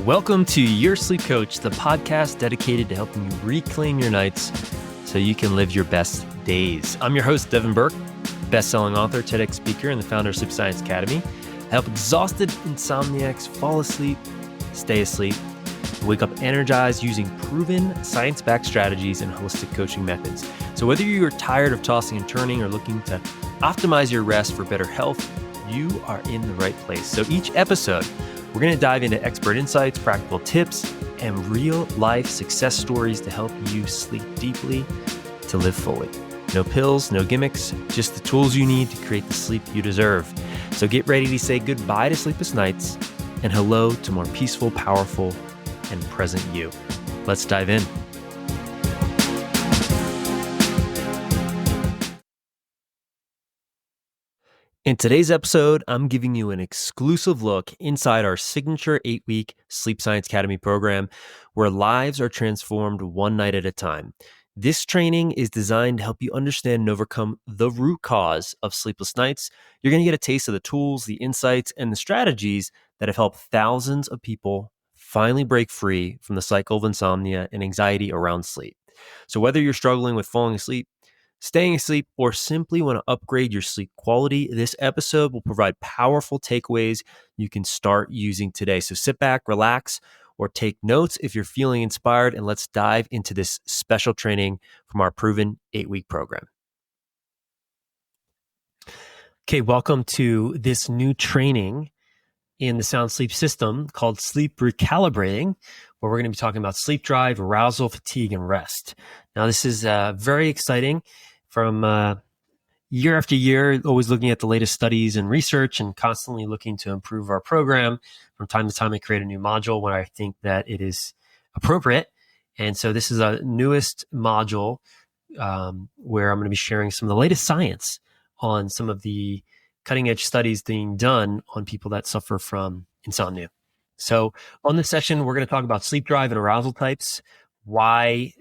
Welcome to Your Sleep Coach, the podcast dedicated to helping you reclaim your nights so you can live your best days. I'm your host, Devin Burke, best-selling author, TEDx speaker, and the founder of Sleep Science Academy. I help exhausted insomniacs fall asleep, stay asleep, and wake up energized using proven science-backed strategies and holistic coaching methods. So whether you're tired of tossing and turning or looking to optimize your rest for better health, you are in the right place. So each episode, we're going to dive into expert insights, practical tips, and real-life success stories to help you sleep deeply to live fully. No pills, no gimmicks, just the tools you need to create the sleep you deserve. So get ready to say goodbye to sleepless nights and hello to more peaceful, powerful, and present you. Let's dive in. In today's episode, I'm giving you an exclusive look inside our signature 8-week Sleep Science Academy program where lives are transformed one night at a time. This training is designed to help you understand and overcome the root cause of sleepless nights. You're going to get a taste of the tools, the insights, and the strategies that have helped thousands of people finally break free from the cycle of insomnia and anxiety around sleep. So whether you're struggling with falling asleep, staying asleep, or simply want to upgrade your sleep quality, this episode will provide powerful takeaways you can start using today. So sit back, relax, or take notes if you're feeling inspired, and let's dive into this special training from our proven 8-week program. Okay, welcome to this new training in the sound sleep system called Sleep Recalibrating, where we're going to be talking about sleep drive, arousal, fatigue, and rest. Now, this is very exciting. From year after year, always looking at the latest studies and research and constantly looking to improve our program. From time to time, I create a new module when I think that it is appropriate. And so this is a newest module where I'm going to be sharing some of the latest science on some of the cutting edge studies being done on people that suffer from insomnia. So on this session, we're going to talk about sleep drive and arousal types, why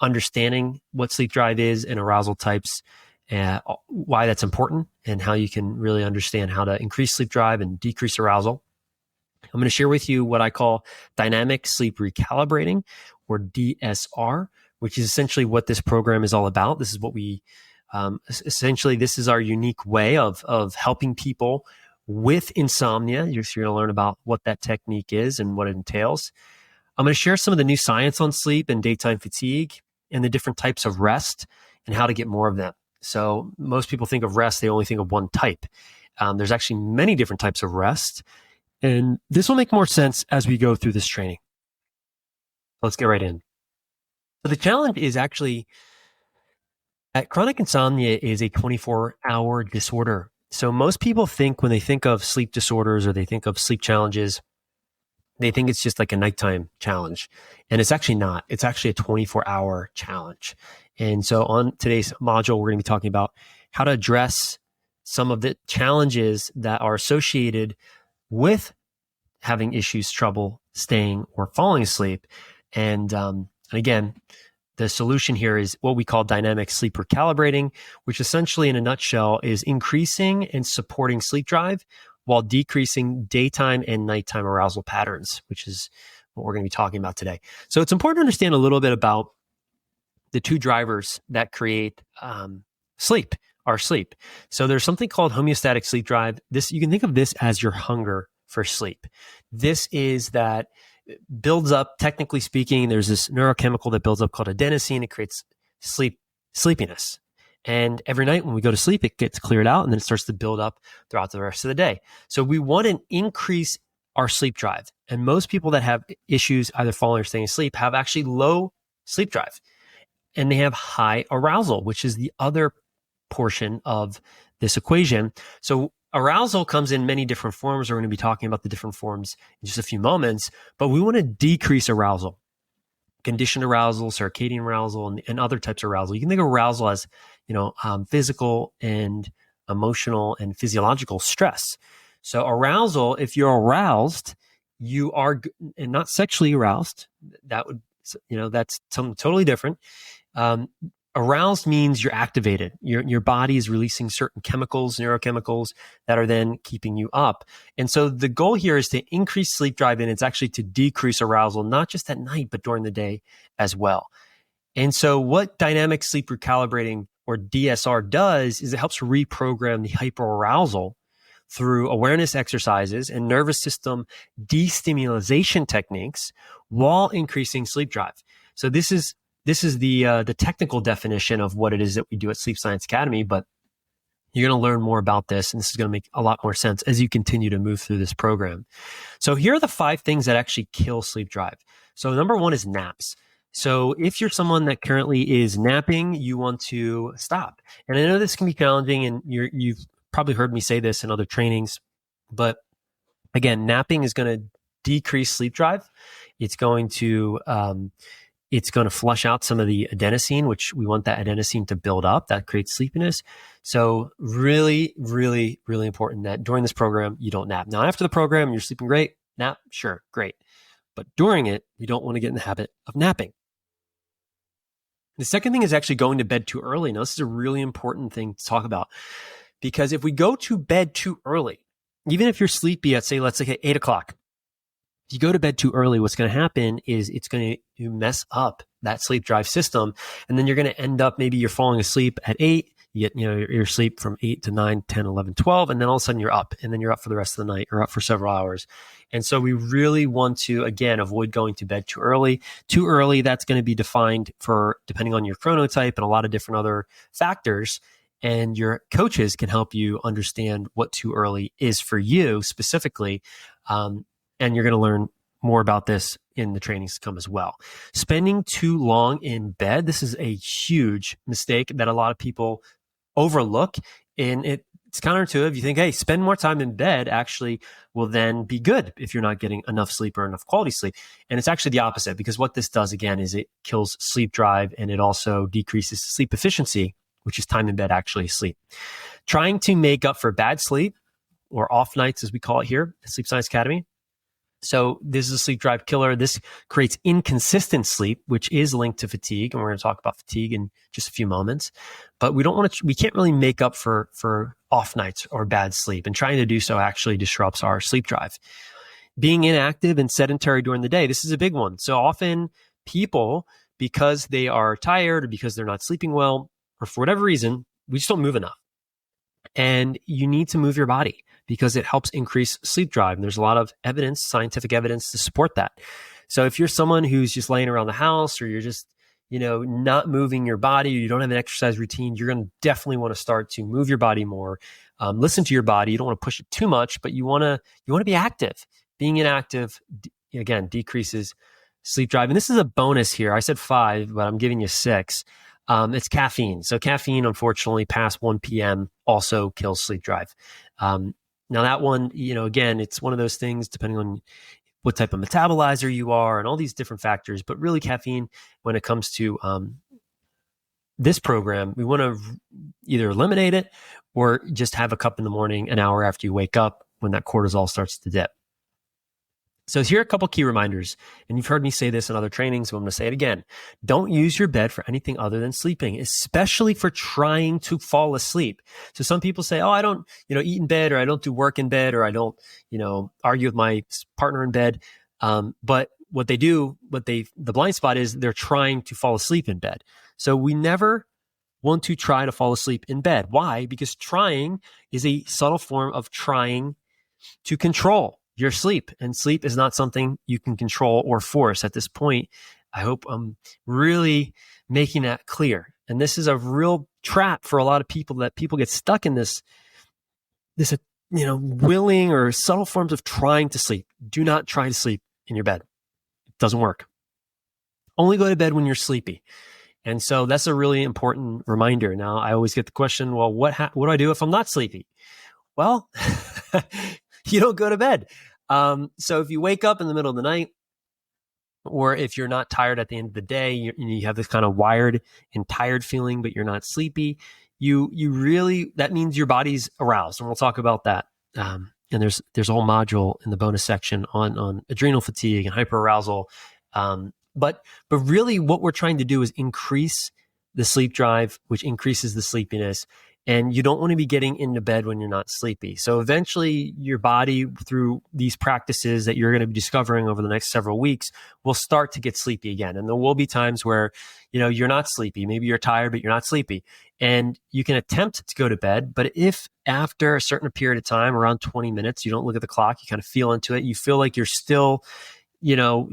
understanding what sleep drive is and arousal types, why that's important, and how you can really understand how to increase sleep drive and decrease arousal. I'm going to share with you what I call Dynamic Sleep Recalibrating, or DSR, which is essentially what this program is all about. This is what we, essentially, this is our unique way of helping people with insomnia. You're going to learn about what that technique is and what it entails. I'm going to share some of the new science on sleep and daytime fatigue and the different types of rest and how to get more of them. So most people think of rest, they only think of one type. There's actually many different types of rest. And this will make more sense as we go through this training. Let's get right in. So the challenge is actually that chronic insomnia is a 24-hour disorder. So most people think when they think of sleep disorders or they think of sleep challenges, they think it's just like a nighttime challenge. And it's actually not. It's actually a 24-hour challenge. And so on today's module, we're going to be talking about how to address some of the challenges that are associated with having issues, trouble staying or falling asleep. And again, the solution here is what we call dynamic sleep recalibrating, which essentially in a nutshell is increasing and supporting sleep drive while decreasing daytime and nighttime arousal patterns, which is what we're going to be talking about today. So it's important to understand a little bit about the two drivers that create sleep, our sleep. So there's something called homeostatic sleep drive. This, you can think of this as your hunger for sleep. This is that builds up, technically speaking, there's this neurochemical that builds up called adenosine. It creates sleepiness. And every night when we go to sleep, it gets cleared out and then it starts to build up throughout the rest of the day. So we want to increase our sleep drive. And most people that have issues either falling or staying asleep have actually low sleep drive. And they have high arousal, which is the other portion of this equation. So arousal comes in many different forms. We're going to be talking about the different forms in just a few moments, but we want to decrease arousal. Conditioned arousal, circadian arousal, and other types of arousal. You can think of arousal as, physical and emotional and physiological stress. So arousal, if you're aroused, you are, and not sexually aroused, that would, that's something totally different. Aroused means you're activated. Your body is releasing certain chemicals, neurochemicals that are then keeping you up. And so the goal here is to increase sleep drive, and it's actually to decrease arousal, not just at night, but during the day as well. And so what dynamic sleep recalibrating, or DSR, does is it helps reprogram the hyperarousal through awareness exercises and nervous system destimulation techniques while increasing sleep drive. So this is the technical definition of what it is that we do at Sleep Science Academy, but you're going to learn more about this, and this is going to make a lot more sense as you continue to move through this program. So here are the 5 things that actually kill sleep drive. So number 1 is naps. So if you're someone that currently is napping, you want to stop. And I know this can be challenging, and you've probably heard me say this in other trainings, but again, napping is going to decrease sleep drive. It's going to flush out some of the adenosine, which we want that adenosine to build up. That creates sleepiness. So really, really, really important that during this program, you don't nap. Now, after the program, you're sleeping great. Nap, sure, great. But during it, you don't want to get in the habit of napping. The second thing is actually going to bed too early. Now, this is a really important thing to talk about, because if we go to bed too early, even if you're sleepy at, say, let's say 8 o'clock, if you go to bed too early, what's going to happen is it's going to mess up that sleep drive system. And then you're going to end up, maybe you're falling asleep at 8, you get, your sleep from 8 to 9, 10, 11, 12, and then all of a sudden you're up, and then you're up for the rest of the night, or up for several hours. And so we really want to, again, avoid going to bed too early. Too early, that's going to be defined for, depending on your chronotype and a lot of different other factors. And your coaches can help you understand what too early is for you specifically. And you're going to learn more about this in the trainings to come as well. Spending too long in bed, this is a huge mistake that a lot of people overlook. And it's counterintuitive. You think, hey, spend more time in bed actually will then be good if you're not getting enough sleep or enough quality sleep. And it's actually the opposite, because what this does, again, is it kills sleep drive, and it also decreases sleep efficiency, which is time in bed actually sleep. Trying to make up for bad sleep, or off nights as we call it here at Sleep Science Academy. So this is a sleep drive killer. This creates inconsistent sleep, which is linked to fatigue. And we're going to talk about fatigue in just a few moments. But we can't really make up for off nights or bad sleep. And trying to do so actually disrupts our sleep drive. Being inactive and sedentary during the day. This is a big one. So often people, because they are tired or because they're not sleeping well, or for whatever reason, we just don't move enough. And you need to move your body because it helps increase sleep drive. And there's a lot of evidence, scientific evidence, to support that. So if you're someone who's just laying around the house, or you're just, not moving your body, or you don't have an exercise routine, you're going to definitely want to start to move your body more. Listen to your body. You don't want to push it too much, but you want to be active. Being inactive, again, decreases sleep drive. And this is a bonus here. I said 5, but I'm giving you 6. It's caffeine. So caffeine, unfortunately, past 1 p.m. also kills sleep drive. Now that one, again, it's one of those things depending on what type of metabolizer you are and all these different factors. But really, caffeine, when it comes to this program, we want to either eliminate it or just have a cup in the morning, an hour after you wake up, when that cortisol starts to dip. So here are a couple key reminders, and you've heard me say this in other trainings, so I'm going to say it again. Don't use your bed for anything other than sleeping, especially for trying to fall asleep. So some people say, oh, I don't, eat in bed, or I don't do work in bed, or I don't, argue with my partner in bed. But what they do, the blind spot is they're trying to fall asleep in bed. So we never want to try to fall asleep in bed. Why? Because trying is a subtle form of trying to control your sleep, and sleep is not something you can control or force at this point. I hope I'm really making that clear. And this is a real trap for a lot of people, that people get stuck in this, willing or subtle forms of trying to sleep. Do not try to sleep in your bed. It doesn't work. Only go to bed when you're sleepy. And so that's a really important reminder. Now, I always get the question, well, what do I do if I'm not sleepy? Well, you don't go to bed. So if you wake up in the middle of the night, or if you're not tired at the end of the day, you have this kind of wired and tired feeling, but you're not sleepy, you really, that means your body's aroused. And we'll talk about that. And there's a whole module in the bonus section on adrenal fatigue and hyperarousal. But really what we're trying to do is increase the sleep drive, which increases the sleepiness. And you don't want to be getting into bed when you're not sleepy. So eventually your body, through these practices that you're going to be discovering over the next several weeks, will start to get sleepy again. And there will be times where, you're not sleepy. Maybe you're tired, but you're not sleepy. And you can attempt to go to bed. But if after a certain period of time, around 20 minutes, you don't look at the clock, you kind of feel into it, you feel like you're still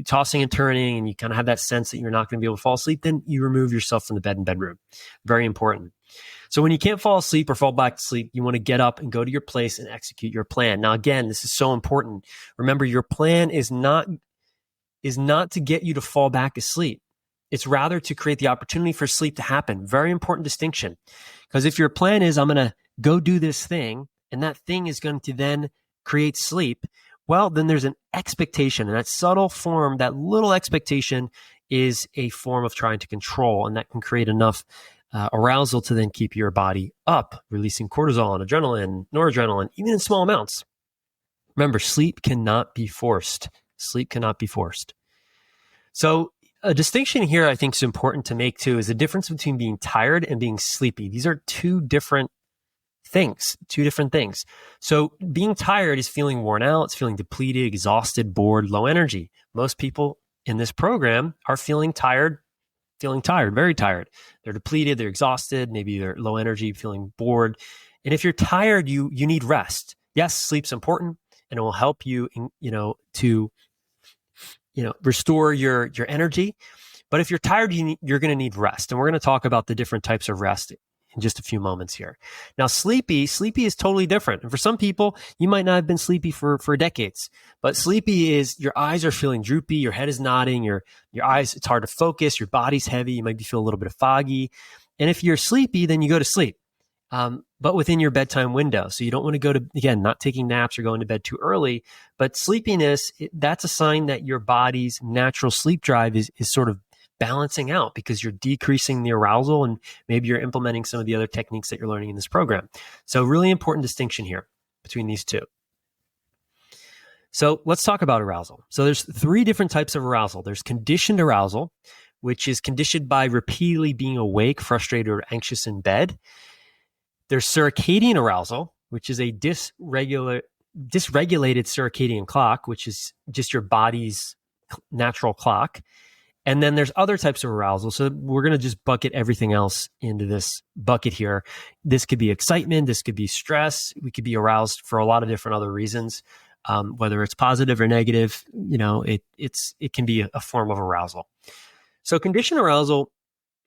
tossing and turning, and you kind of have that sense that you're not going to be able to fall asleep, then you remove yourself from the bed and bedroom. Very important. So when you can't fall asleep or fall back to sleep, you want to get up and go to your place and execute your plan. Now, again, this is so important. Remember, your plan is not to get you to fall back asleep. It's rather to create the opportunity for sleep to happen. Very important distinction. Because if your plan is, I'm going to go do this thing, and that thing is going to then create sleep, well, then there's an expectation, and that subtle form, that little expectation is a form of trying to control, and that can create enough arousal to then keep your body up, releasing cortisol and adrenaline, noradrenaline, even in small amounts. Remember, sleep cannot be forced. Sleep cannot be forced. So a distinction here I think is important to make too is the difference between being tired and being sleepy. These are two different things. So being tired is feeling worn out, it's feeling depleted, exhausted, bored, low energy. Most people in this program are feeling tired, very tired. They're depleted, they're exhausted, maybe they're low energy, feeling bored. And if you're tired, you need rest. Yes, sleep's important, and it will help you, to restore your energy. But if you're tired, you're going to need rest. And we're going to talk about the different types of rest in just a few moments here. Now, sleepy is totally different. And for some people, you might not have been sleepy for decades, but sleepy is your eyes are feeling droopy, your head is nodding, your eyes, it's hard to focus, your body's heavy, you might feel a little bit of foggy. And if you're sleepy, then you go to sleep, but within your bedtime window. So you don't want to go to, again, not taking naps or going to bed too early, but sleepiness, that's a sign that your body's natural sleep drive is sort of balancing out because you're decreasing the arousal, and maybe you're implementing some of the other techniques that you're learning in this program. So really important distinction here between these two. So let's talk about arousal. So there's 3 different types of arousal. There's conditioned arousal, which is conditioned by repeatedly being awake, frustrated, or anxious in bed. There's circadian arousal, which is a dysregulated circadian clock, which is just your body's natural clock. And then there's other types of arousal. So we're going to just bucket everything else into this bucket here. This could be excitement. This could be stress. We could be aroused for a lot of different other reasons, whether it's positive or negative. It can be a form of arousal. So conditioned arousal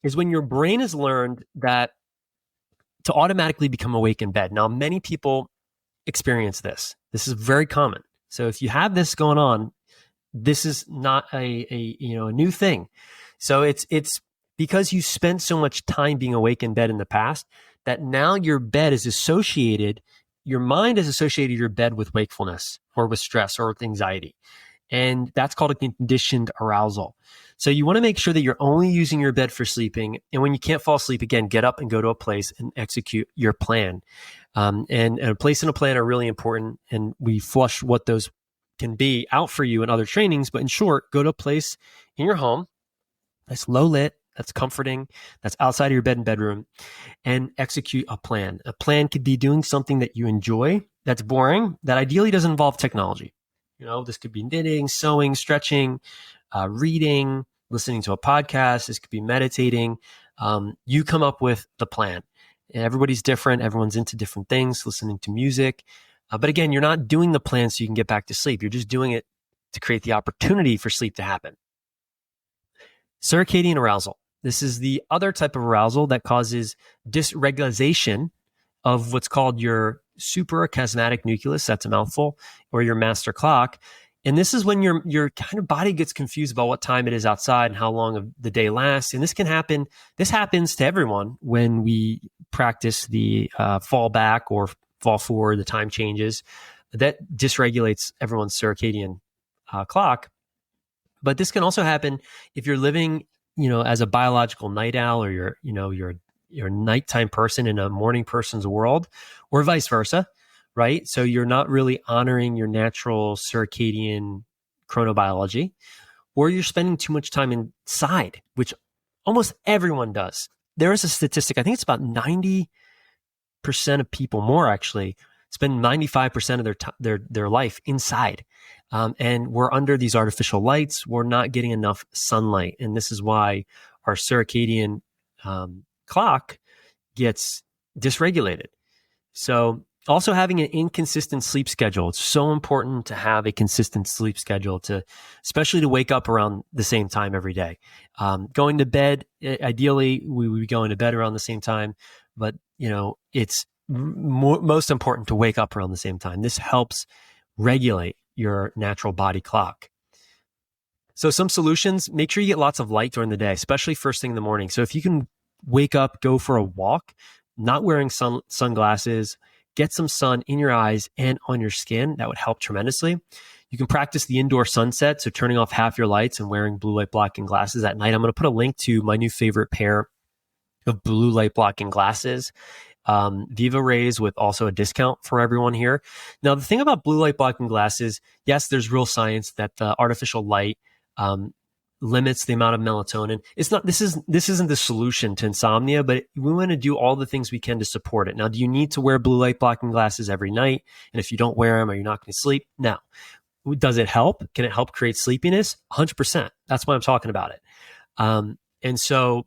is when your brain has learned that to automatically become awake in bed. Now, many people experience this. This is very common. So if you have this going on, this is not a new thing. So it's because you spent so much time being awake in bed in the past that now your mind is associated your bed with wakefulness or with stress or with anxiety. And that's called a conditioned arousal. So you want to make sure that you're only using your bed for sleeping. And when you can't fall asleep, again, get up and go to a place and execute your plan. And a place and a plan are really important. And we flush what those can be out for you in other trainings. But in short, go to a place in your home that's low lit, that's comforting, that's outside of your bed and bedroom, and execute a plan. A plan could be doing something that you enjoy, that's boring, that ideally doesn't involve technology. This could be knitting, sewing, stretching, reading, listening to a podcast. This could be meditating. You come up with the plan. And everybody's different. Everyone's into different things, listening to music. But again, you're not doing the plan so you can get back to sleep. You're just doing it to create the opportunity for sleep to happen. Circadian arousal. This is the other type of arousal that causes dysregulation of what's called your suprachiasmatic nucleus, that's a mouthful, or your master clock. And this is when your kind of body gets confused about what time it is outside and how long of the day lasts. And this happens to everyone when we practice the fall back or fall forward, the time changes. That dysregulates everyone's circadian clock. But this can also happen if you're living, as a biological night owl, or you're a nighttime person in a morning person's world, or vice versa, right? So you're not really honoring your natural circadian chronobiology, or you're spending too much time inside, which almost everyone does. there is a statistic, I think it's about 90% of people, more actually, spend 95% of their life inside. And we're under these artificial lights. We're not getting enough sunlight. And this is why our circadian clock gets dysregulated. So also having an inconsistent sleep schedule. It's so important to have a consistent sleep schedule, especially to wake up around the same time every day. Going to bed, ideally, we would be going to bed around the same time, but it's most important to wake up around the same time. This helps regulate your natural body clock. So some solutions, make sure you get lots of light during the day, especially first thing in the morning. So if you can wake up, go for a walk, not wearing sunglasses, get some sun in your eyes and on your skin, that would help tremendously. You can practice the indoor sunset, so turning off half your lights and wearing blue light blocking glasses at night. I'm going to put a link to my new favorite pair of blue light blocking glasses. Viva Rays with also a discount for everyone here. Now, the thing about blue light blocking glasses, yes, there's real science that the artificial light limits the amount of melatonin. It's not, this isn't the solution to insomnia, but we want to do all the things we can to support it. Now, do you need to wear blue light blocking glasses every night? And if you don't wear them, are you not going to sleep? No. Does it help? Can it help create sleepiness? 100%. That's why I'm talking about it. And so,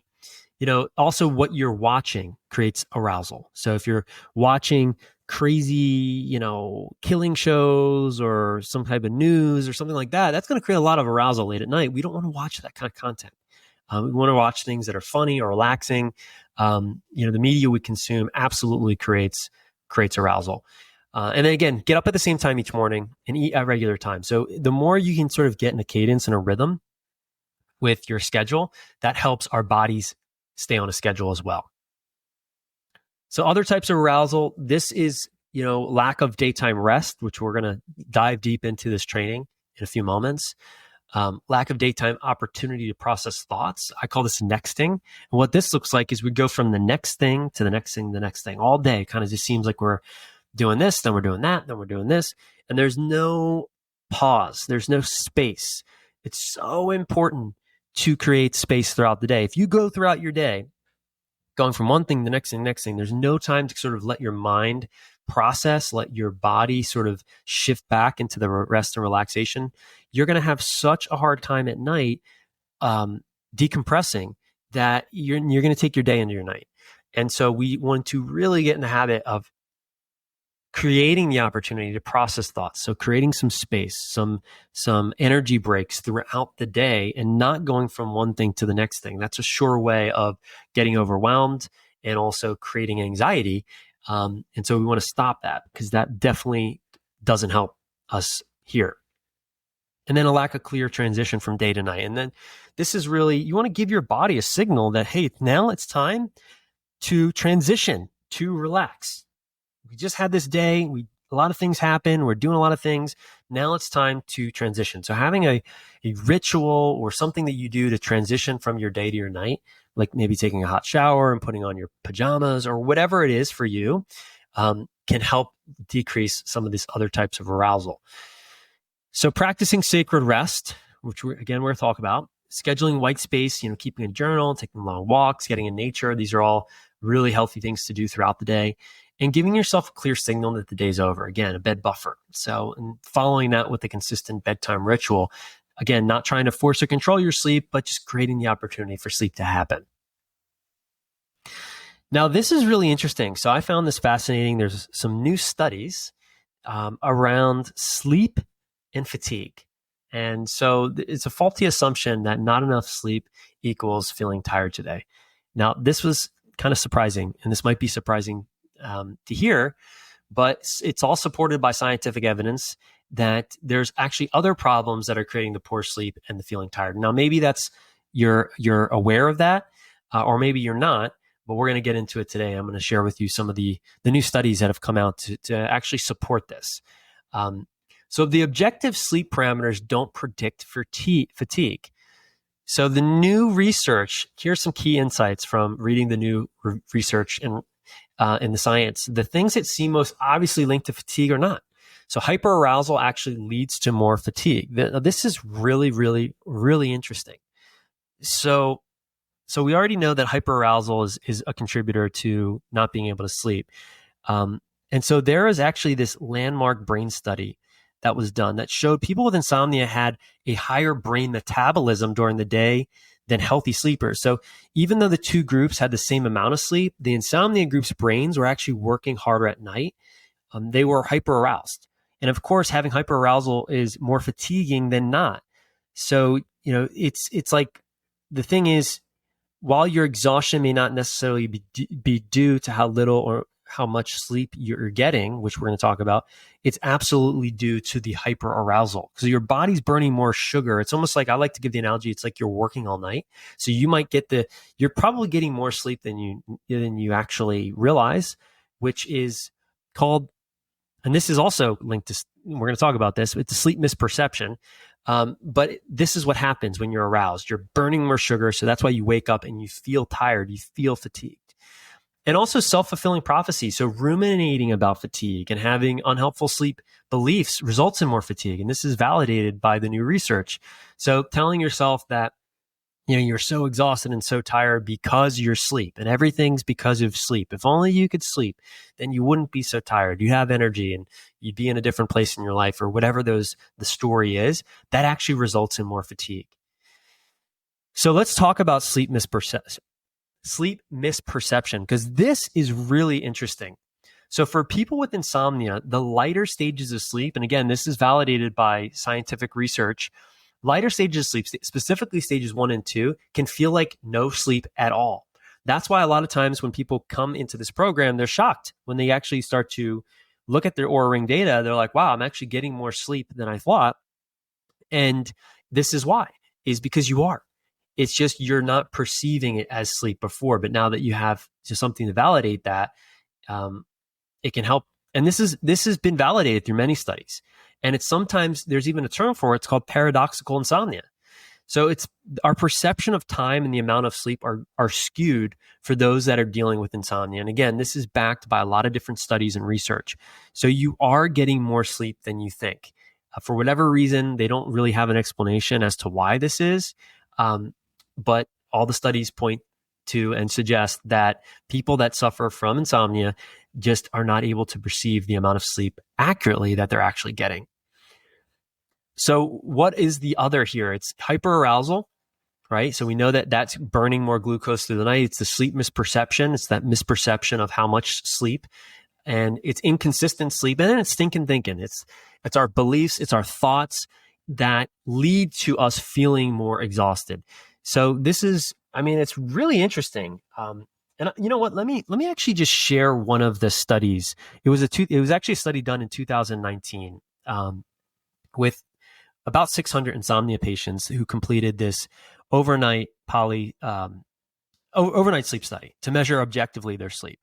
also what you're watching creates arousal. So if you're watching crazy, killing shows or some type of news or something like that, that's going to create a lot of arousal late at night. We don't want to watch that kind of content. We want to watch things that are funny or relaxing. The media we consume absolutely creates arousal. And then again, get up at the same time each morning and eat at regular time. So the more you can sort of get in a cadence and a rhythm with your schedule, that helps our bodies stay on a schedule as well. So other types of arousal, this is, lack of daytime rest, which we're going to dive deep into this training in a few moments. Lack of daytime opportunity to process thoughts. I call this nexting. And what this looks like is we go from the next thing to the next thing, the next thing all day. It kind of just seems like we're doing this, then we're doing that, then we're doing this. And there's no pause. There's no space. It's so important to create space throughout the day. If you go throughout your day, going from one thing to the next thing, there's no time to sort of let your mind process, let your body sort of shift back into the rest and relaxation. You're going to have such a hard time at night decompressing that you're going to take your day into your night. And so we want to really get in the habit of creating the opportunity to process thoughts. So creating some space, some energy breaks throughout the day and not going from one thing to the next thing. That's a sure way of getting overwhelmed and also creating anxiety. And so we want to stop that because that definitely doesn't help us here. And then a lack of clear transition from day to night. And then this is really, you want to give your body a signal that, hey, now it's time to transition, to relax. We just had this day. A lot of things happen. We're doing a lot of things. Now it's time to transition. So having a ritual or something that you do to transition from your day to your night, like maybe taking a hot shower and putting on your pajamas or whatever it is for you, can help decrease some of these other types of arousal. So practicing sacred rest, which we're going to talk about, scheduling white space, keeping a journal, taking long walks, getting in nature. These are all really healthy things to do throughout the day. And giving yourself a clear signal that the day's over. Again, a bed buffer. So and following that with a consistent bedtime ritual. Again, not trying to force or control your sleep, but just creating the opportunity for sleep to happen. Now, this is really interesting. So I found this fascinating. There's some new studies around sleep and fatigue. And so it's a faulty assumption that not enough sleep equals feeling tired today. Now, this was kind of surprising, and this might be surprising to hear, but it's all supported by scientific evidence that there's actually other problems that are creating the poor sleep and the feeling tired. Now, maybe you're aware of that, or maybe you're not, but we're going to get into it today. I'm going to share with you some of the new studies that have come out to actually support this. So the objective sleep parameters don't predict fatigue. So the new research, here's some key insights from reading the new research in the science. The things that seem most obviously linked to fatigue are not. So hyperarousal actually leads to more fatigue. This is really, really, really interesting. So So we already know that hyperarousal is a contributor to not being able to sleep. And so there is actually this landmark brain study that was done that showed people with insomnia had a higher brain metabolism during the day than healthy sleepers. So even though the two groups had the same amount of sleep, the insomnia group's brains were actually working harder at night. They were hyperaroused. And of course, having hyperarousal is more fatiguing than not. So, it's like the thing is, while your exhaustion may not necessarily be due to how little or how much sleep you're getting, which we're going to talk about, it's absolutely due to the hyperarousal. So your body's burning more sugar. It's almost like, I like to give the analogy, it's like you're working all night. So you might you're probably getting more sleep than you actually realize, which is called, and this is also linked to, we're going to talk about this, it's a sleep misperception. But this is what happens when you're aroused. You're burning more sugar. So that's why you wake up and you feel tired. You feel fatigued. And also self-fulfilling prophecy. So ruminating about fatigue and having unhelpful sleep beliefs results in more fatigue. And this is validated by the new research. So telling yourself that, you're so exhausted and so tired because you're sleep, and everything's because of sleep. If only you could sleep, then you wouldn't be so tired. You have energy and you'd be in a different place in your life, or whatever the story is, that actually results in more fatigue. So let's talk about sleep misperception, because this is really interesting. So for people with insomnia, the lighter stages of sleep, and again, this is validated by scientific research, lighter stages of sleep, specifically stages 1 and 2, can feel like no sleep at all. That's why a lot of times when people come into this program, they're shocked when they actually start to look at their Oura Ring data. They're like, wow, I'm actually getting more sleep than I thought. And this is why, is because you are. It's just you're not perceiving it as sleep before. But now that you have just something to validate that, it can help. And this has been validated through many studies. And it's sometimes, there's even a term for it. It's called paradoxical insomnia. So it's our perception of time and the amount of sleep are skewed for those that are dealing with insomnia. And again, this is backed by a lot of different studies and research. So you are getting more sleep than you think. For whatever reason, they don't really have an explanation as to why this is. But all the studies point to and suggest that people that suffer from insomnia just are not able to perceive the amount of sleep accurately that they're actually getting. So what is the other here? It's hyperarousal, right? So we know that that's burning more glucose through the night. It's the sleep misperception. It's that misperception of how much sleep, and it's inconsistent sleep, and then it's stinking thinking. It's our beliefs, it's our thoughts that lead to us feeling more exhausted. So this is, it's really interesting. And you know what? Let me actually just share one of the studies. It was actually a study done in 2019 with about 600 insomnia patients who completed this overnight sleep study to measure objectively their sleep.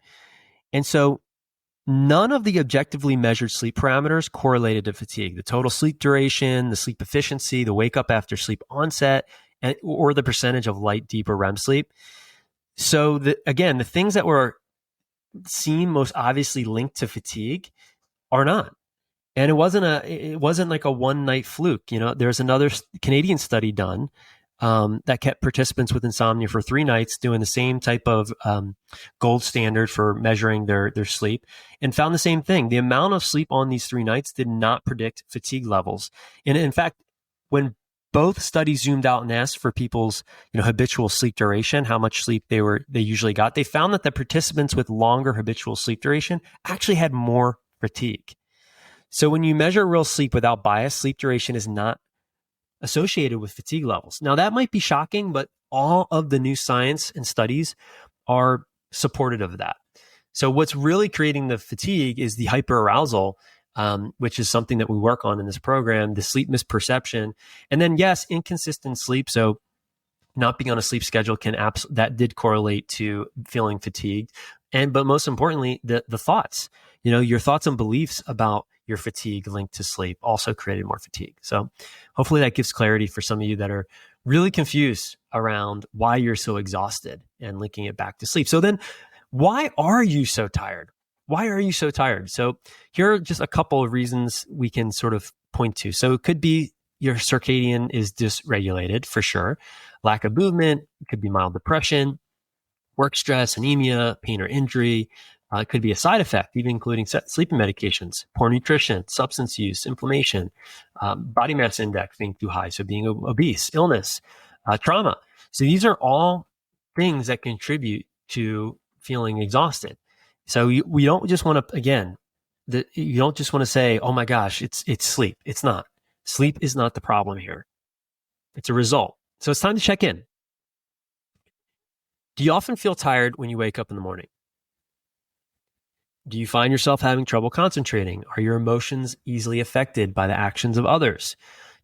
And so none of the objectively measured sleep parameters correlated to fatigue. The total sleep duration, the sleep efficiency, the wake up after sleep onset, or the percentage of light, deep, or REM sleep. So again, the things that were seen most obviously linked to fatigue are not. And it wasn't like a one night fluke. There's another Canadian study done that kept participants with insomnia for 3 nights doing the same type of gold standard for measuring their sleep, and found the same thing. The amount of sleep on these 3 nights did not predict fatigue levels. And in fact, when both studies zoomed out and asked for people's habitual sleep duration, how much sleep they usually got, they found that the participants with longer habitual sleep duration actually had more fatigue. So when you measure real sleep without bias, sleep duration is not associated with fatigue levels. Now that might be shocking, but all of the new science and studies are supportive of that. So what's really creating the fatigue is the hyperarousal, which is something that we work on in this program, the sleep misperception. And then yes, inconsistent sleep. So not being on a sleep schedule that did correlate to feeling fatigued. But most importantly, the thoughts, your thoughts and beliefs about your fatigue linked to sleep also created more fatigue. So hopefully that gives clarity for some of you that are really confused around why you're so exhausted and linking it back to sleep. So then why are you so tired? Why are you so tired? So here are just a couple of reasons we can sort of point to. So it could be, your circadian is dysregulated for sure. Lack of movement, it could be mild depression, work stress, anemia, pain or injury. It could be a side effect, even including sleeping medications, poor nutrition, substance use, inflammation, body mass index being too high, so being obese, illness, trauma. So these are all things that contribute to feeling exhausted. So we don't just want to, again, you don't just want to say, oh my gosh, it's sleep. It's not. Sleep is not the problem here. It's a result. So it's time to check in. Do you often feel tired when you wake up in the morning? Do you find yourself having trouble concentrating? Are your emotions easily affected by the actions of others?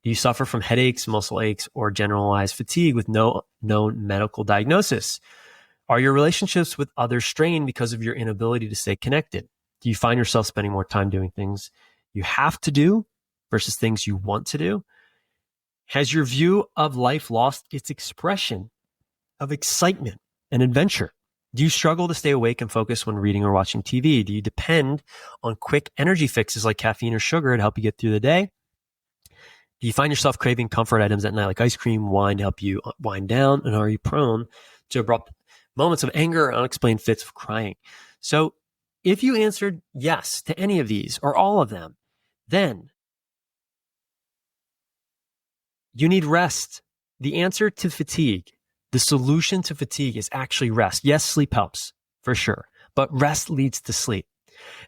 Do you suffer from headaches, muscle aches, or generalized fatigue with no known medical diagnosis? Are your relationships with others strained because of your inability to stay connected? Do you find yourself spending more time doing things you have to do versus things you want to do? Has your view of life lost its expression of excitement and adventure? Do you struggle to stay awake and focus when reading or watching TV? Do you depend on quick energy fixes like caffeine or sugar to help you get through the day? Do you find yourself craving comfort items at night like ice cream, wine to help you wind down? And are you prone to abrupt moments of anger or unexplained fits of crying? So if you answered yes to any of these or all of them, then you need rest. The answer to fatigue, the solution to fatigue is actually rest. Yes, sleep helps for sure, but rest leads to sleep.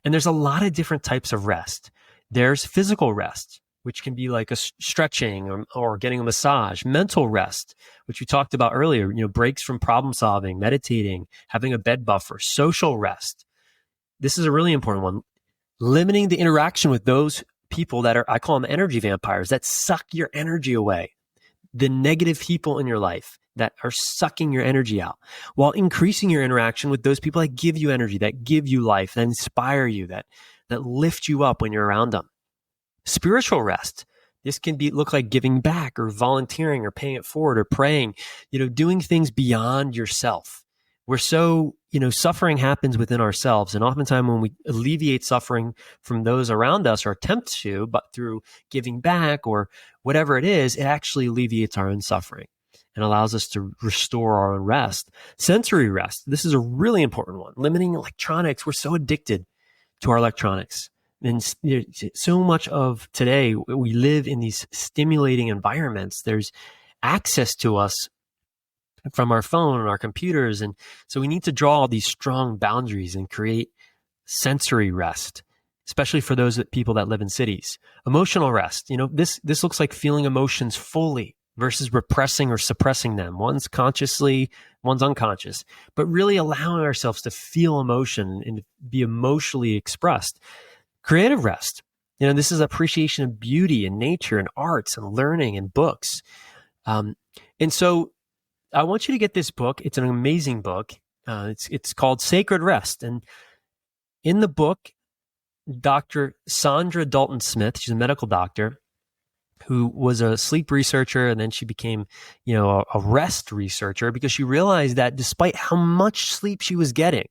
And there's a lot of different types of rest. There's physical rest, which can be like a stretching or getting a massage. Mental rest, which we talked about earlier, breaks from problem solving, meditating, having a bed buffer. Social rest. This is a really important one. Limiting the interaction with those people that I call them energy vampires, that suck your energy away. The negative people in your life that are sucking your energy out, while increasing your interaction with those people that give you energy, that give you life, that inspire you, that lift you up when you're around them. Spiritual rest. This can look like giving back or volunteering or paying it forward or praying, doing things beyond yourself. We're so, suffering happens within ourselves. And oftentimes when we alleviate suffering from those around us or attempt to, but through giving back or whatever it is, it actually alleviates our own suffering and allows us to restore our own rest. Sensory rest. This is a really important one. Limiting electronics. We're so addicted to our electronics. And so much of today, we live in these stimulating environments. There's access to us from our phone and our computers. And so we need to draw these strong boundaries and create sensory rest, especially for those people that live in cities. Emotional rest. This looks like feeling emotions fully versus repressing or suppressing them. One's consciously, one's unconscious, but really allowing ourselves to feel emotion and be emotionally expressed. Creative rest. This is appreciation of beauty and nature and arts and learning and books. And so I want you to get this book. It's an amazing book. It's called Sacred Rest. And in the book, Dr. Sandra Dalton Smith, she's a medical doctor who was a sleep researcher, and then she became, a rest researcher because she realized that despite how much sleep she was getting,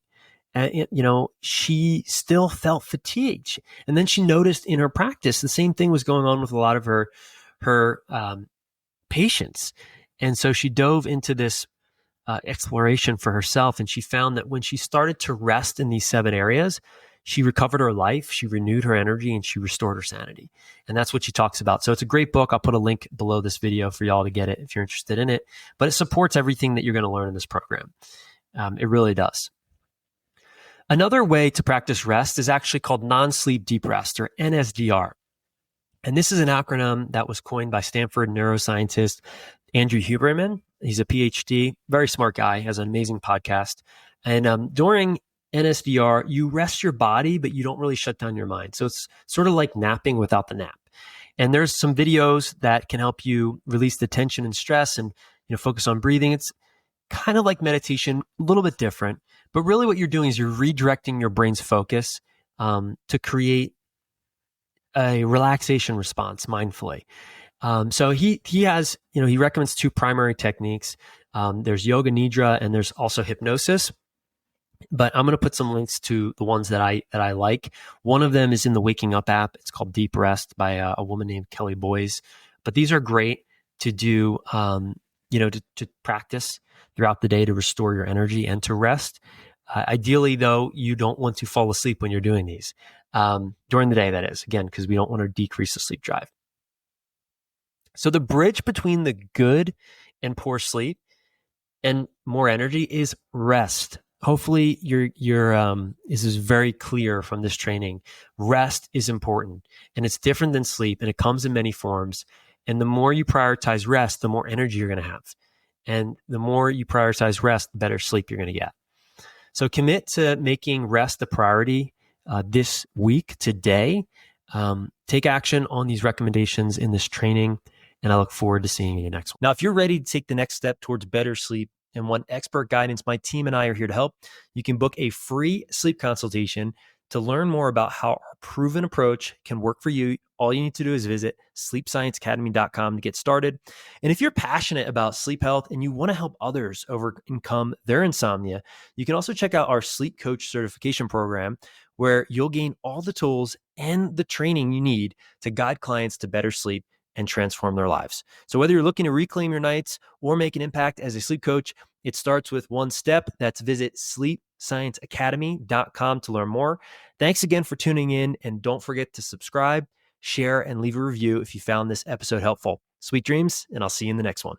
she still felt fatigued. And then she noticed in her practice, the same thing was going on with a lot of her patients. And so she dove into this exploration for herself. And she found that when she started to rest in these 7 areas, she recovered her life, she renewed her energy, and she restored her sanity. And that's what she talks about. So it's a great book. I'll put a link below this video for y'all to get it if you're interested in it. But it supports everything that you're going to learn in this program. It really does. Another way to practice rest is actually called non-sleep deep rest, or NSDR. And this is an acronym that was coined by Stanford neuroscientist Andrew Huberman. He's a PhD, very smart guy, has an amazing podcast. And during NSDR, you rest your body, but you don't really shut down your mind. So it's sort of like napping without the nap. And there's some videos that can help you release the tension and stress and focus on breathing. It's kind of like meditation, a little bit different. But really what you're doing is you're redirecting your brain's focus to create a relaxation response mindfully. So he has, he recommends 2 primary techniques. There's yoga nidra and there's also hypnosis. But I'm going to put some links to the ones that I like. One of them is in the Waking Up app. It's called Deep Rest by a woman named Kelly Boyes. But these are great to do, to practice throughout the day to restore your energy and to rest. Ideally, though, you don't want to fall asleep when you're doing these during the day, that is, again, because we don't want to decrease the sleep drive. So the bridge between the good and poor sleep and more energy is rest. Hopefully this is very clear from this training. Rest is important, and it's different than sleep, and it comes in many forms. And the more you prioritize rest, the more energy you're going to have. And the more you prioritize rest, the better sleep you're going to get. So commit to making rest a priority this week, today. Take action on these recommendations in this training, and I look forward to seeing you next one. Now, if you're ready to take the next step towards better sleep and want expert guidance, my team and I are here to help. You can book a free sleep consultation to learn more about how our proven approach can work for you. All you need to do is visit sleepscienceacademy.com to get started. And if you're passionate about sleep health and you want to help others overcome their insomnia, you can also check out our sleep coach certification program, where you'll gain all the tools and the training you need to guide clients to better sleep and transform their lives. So whether you're looking to reclaim your nights or make an impact as a sleep coach, it starts with one step. That's visit sleepscienceacademy.com to learn more. Thanks again for tuning in, and don't forget to subscribe, share, and leave a review if you found this episode helpful. Sweet dreams, and I'll see you in the next one.